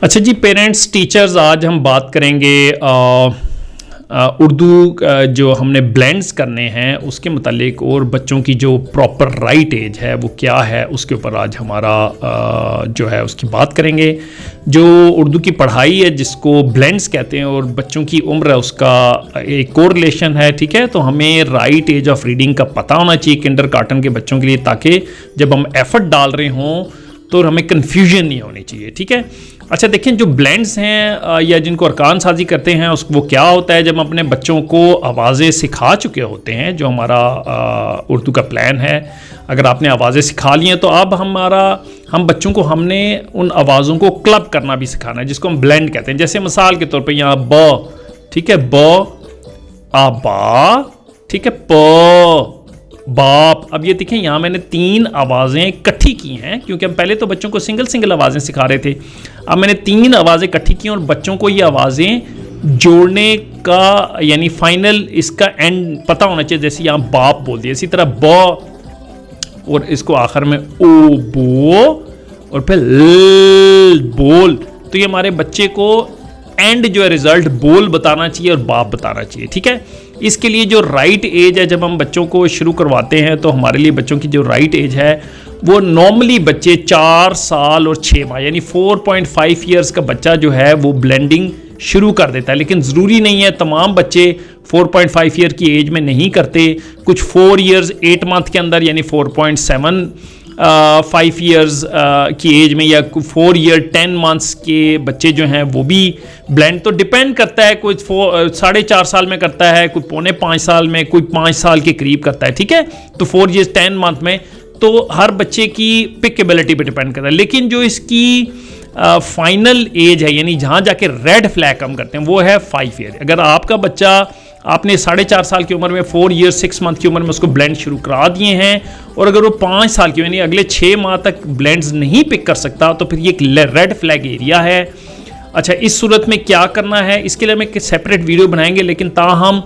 अच्छा जी, parents teachers, आज हम बात करेंगे उर्दू जो हमने ब्लेंड्स करने हैं उसके मतलब, और बच्चों की जो प्रॉपर राइट एज है वो क्या है, उसके ऊपर आज हमारा जो है उसकी बात करेंगे। जो उर्दू की पढ़ाई है जिसको ब्लेंड्स कहते हैं और बच्चों की उम्र है उसका एक कोरिलेशन है, ठीक है। तो हमें राइट एज ऑफ रीडिंग का पता होना चाहिए किंडरगार्टन के बच्चों के लिए, ताकि जब हम एफर्ट डाल रहे हों तो हमें कन्फ्यूजन नहीं होनी चाहिए, ठीक है। अच्छा देखें, जो ब्लेंड्स हैं या जिनको अरकान साजी करते हैं वो क्या होता है। जब हम अपने बच्चों को आवाज़ें सिखा चुके होते हैं, जो हमारा उर्दू का प्लान है, अगर आपने आवाज़ें सिखा ली हैं तो अब हम बच्चों को हमने उन आवाज़ों को क्लब करना भी सिखाना है, जिसको हम ब्लेंड कहते हैं। जैसे मिसाल के तौर पे यहाँ ब, ठीक है, ब, आबा, ठीक है, प, बाप। अब ये देखें, यहाँ मैंने 3 आवाज़ें इकट्ठी की हैं, क्योंकि हम पहले तो बच्चों को सिंगल सिंगल आवाज़ें सिखा रहे थे। अब मैंने 3 आवाज़ें इकट्ठी की और बच्चों को ये आवाज़ें जोड़ने का यानी फाइनल इसका एंड पता होना चाहिए। जैसे यहाँ बाप बोल दिया, इसी तरह ब, और इसको आखिर में ओ, बो, और फिर ल, बोल। तो ये हमारे बच्चे को एंड जो है रिजल्ट बोल बताना चाहिए और बाप बताना चाहिए, ठीक है। इसके लिए जो राइट एज है, जब हम बच्चों को शुरू करवाते हैं तो हमारे लिए बच्चों की जो राइट एज है वो नॉर्मली बच्चे 4 साल और 6 माह यानी 4.5 ईयर्स का बच्चा जो है वो ब्लेंडिंग शुरू कर देता है। लेकिन ज़रूरी नहीं है तमाम बच्चे 4.5 ईयर की एज में नहीं करते। कुछ 4 ईयर्स 8 मंथ के अंदर यानी 4.75 ईयर्स की एज में, या 4 ईयर 10 मंथ्स के बच्चे जो हैं वो भी ब्लेंड, तो डिपेंड करता है। कोई 4.5 साल में करता है, कोई 4.25 साल में, कोई 5 साल के करीब करता है, ठीक है। तो 4 ईयर्स 10 मंथ में, तो हर बच्चे की पिक एबिलिटी पे डिपेंड करता है। लेकिन जो इसकी फाइनल एज है यानी जहाँ जाके रेड फ्लैग हम करते हैं वो है 5 ईयर। अगर आपका बच्चा, आपने 4.5 साल की उम्र में 4 ईयर 6 मंथ की उम्र में उसको ब्लेंड शुरू करा दिए हैं, और अगर वो 5 साल की यानी अगले 6 माह तक ब्लेंड्स नहीं पिक कर सकता, तो फिर ये एक रेड फ्लैग एरिया है। अच्छा, इस सूरत में क्या करना है, इसके लिए हम एक सेपरेट वीडियो बनाएंगे। लेकिन ताहम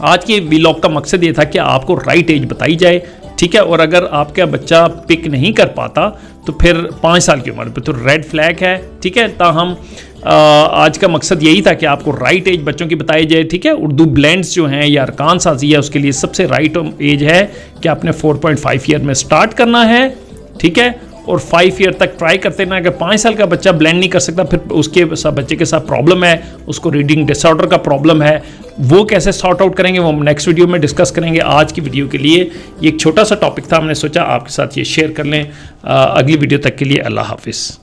आज के व्लॉग का मकसद ये था कि आपको राइट एज बताई जाए, ठीक है। और अगर आपका बच्चा पिक नहीं कर पाता तो फिर 5 साल की उम्र पे तो रेड फ्लैग है, ठीक है। ताहम आज का मकसद यही था कि आपको राइट एज बच्चों की बताई जाए, ठीक है। उर्दू ब्लेंड्स जो हैं या अरकान साजी है उसके लिए सबसे राइट एज है कि आपने 4.5 ईयर में स्टार्ट करना है, ठीक है, और 5 ईयर तक ट्राई करते ना। अगर 5 साल का बच्चा ब्लेंड नहीं कर सकता, फिर उसके बच्चे के साथ प्रॉब्लम है, उसको रीडिंग डिसऑर्डर का प्रॉब्लम है, वो कैसे सॉर्ट आउट करेंगे वो हम नेक्स्ट वीडियो में डिस्कस करेंगे। आज की वीडियो के लिए ये एक छोटा सा टॉपिक था, हमने सोचा आपके साथ ये शेयर कर लें। अगली वीडियो तक के लिए अल्लाह हाफिज़।